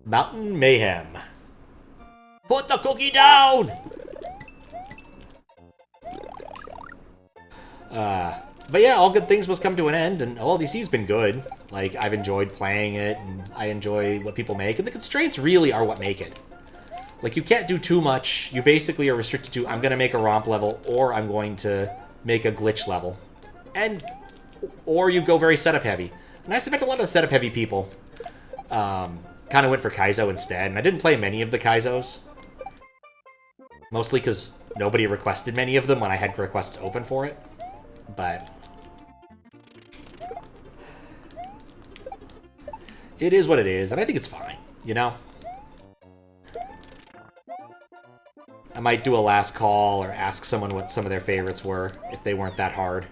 Mountain Mayhem. Put the cookie down! But yeah, all good things must come to an end, and OLDC's been good. Like, I've enjoyed playing it, and I enjoy what people make, and the constraints really are what make it. Like, you can't do too much. You basically are restricted to, I'm going to make a romp level, or I'm going to make a glitch level. Or you go very setup heavy. And I suspect a lot of the setup heavy people kind of went for Kaizo instead, and I didn't play many of the Kaizos. Mostly because nobody requested many of them when I had requests open for it. But it is what it is, and I think it's fine, you know? I might do a last call or ask someone what some of their favorites were, if they weren't that hard.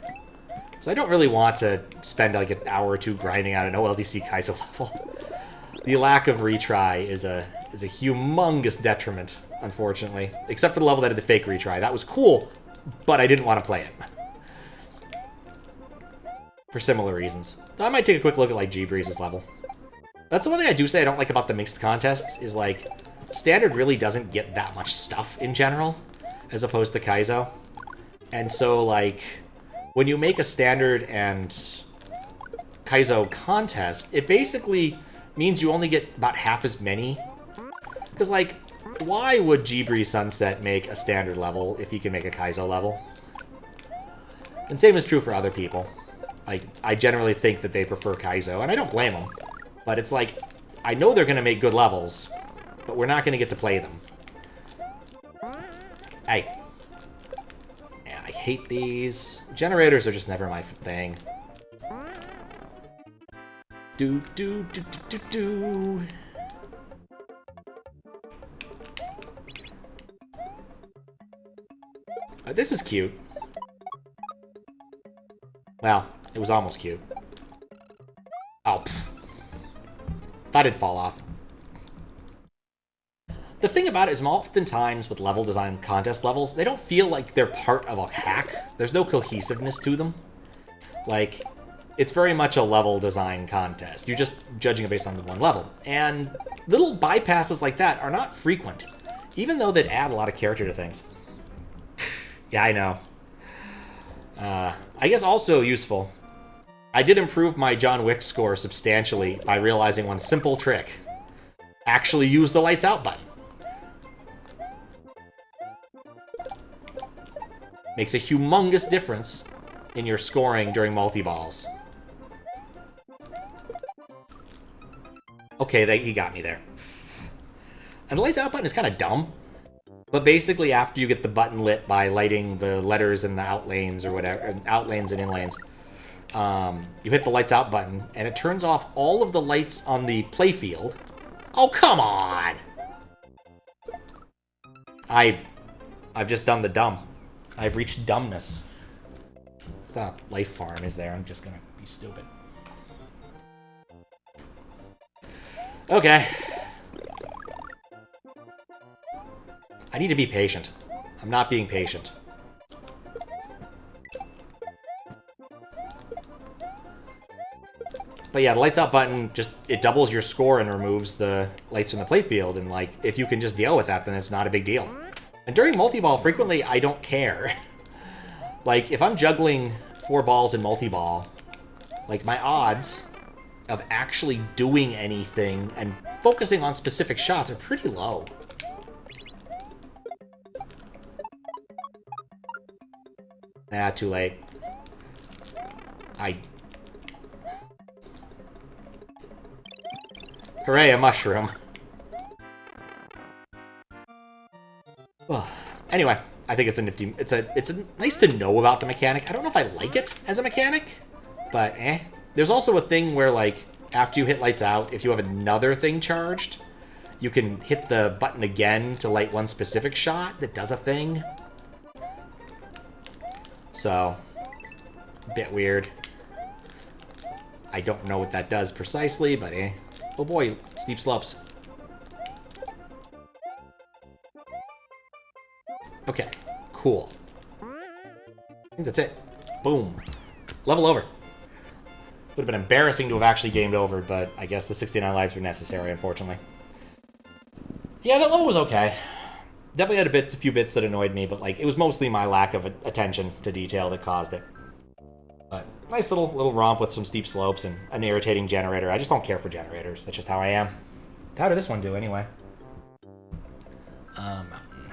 So I don't really want to spend like an hour or two grinding out an OLDC Kaizo level. The lack of retry is a humongous detriment, unfortunately. Except for the level that had the fake retry. That was cool, but I didn't want to play it. For similar reasons. I might take a quick look at like G-Breeze's level. That's the one thing I do say I don't like about the mixed contests, is like, Standard really doesn't get that much stuff in general, as opposed to Kaizo. And so, like, when you make a Standard and Kaizo contest, it basically means you only get about half as many. Because, like, why would G-Breeze Sunset make a Standard level if he can make a Kaizo level? And same is true for other people. Like, I generally think that they prefer Kaizo, and I don't blame them. But it's like, I know they're going to make good levels, but we're not going to get to play them. Hey. Man, I hate these. Generators are just never my thing. Do, do, do, do, do, do. This is cute. Well, it was almost cute. Oh, pfft. Thought it'd fall off. The thing about it is, oftentimes with level design contest levels, they don't feel like they're part of a hack. There's no cohesiveness to them. Like, it's very much a level design contest. You're just judging it based on the one level. And little bypasses like that are not frequent, even though they'd add a lot of character to things. Yeah, I know. I guess also useful. I did improve my John Wick score substantially by realizing one simple trick. Actually use the lights out button. Makes a humongous difference in your scoring during multi-balls. Okay, he got me there. And the lights out button is kind of dumb. But basically, after you get the button lit by lighting the letters in the out lanes or whatever, out lanes and in lanes, you hit the lights out button, and it turns off all of the lights on the playfield. Oh, come on! I've just done the dumb. I've reached dumbness. It's not Life Farm, is there? I'm just gonna be stupid. Okay. I need to be patient. I'm not being patient. But yeah, the lights out button, it doubles your score and removes the lights from the playfield, and like, if you can just deal with that, then it's not a big deal. And during multi-ball, frequently, I don't care. Like, if I'm juggling 4 balls in multi-ball, like, my odds of actually doing anything and focusing on specific shots are pretty low. Nah, too late. Hooray, a mushroom. Anyway, I think it's a nifty... It's nice to know about the mechanic. I don't know if I like it as a mechanic, but eh. There's also a thing where, like, after you hit lights out, if you have another thing charged, you can hit the button again to light one specific shot that does a thing. So, a bit weird. I don't know what that does precisely, but eh. Oh boy, steep slopes. Okay, cool. I think that's it. Boom. Level over. Would have been embarrassing to have actually gamed over, but I guess the 69 lives were necessary, unfortunately. Yeah, that level was okay. Definitely had a few bits that annoyed me, but like it was mostly my lack of attention to detail that caused it. But nice little romp with some steep slopes and an irritating generator. I just don't care for generators. That's just how I am. How did this one do anyway? Mountain.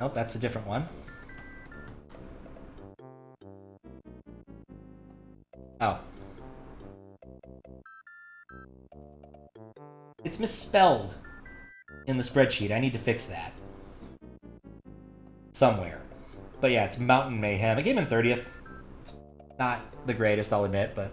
Nope, that's a different one. Oh. It's misspelled in the spreadsheet. I need to fix that. Somewhere. But yeah, it's Mountain Mayhem. I came in 30th. It's not the greatest, I'll admit, but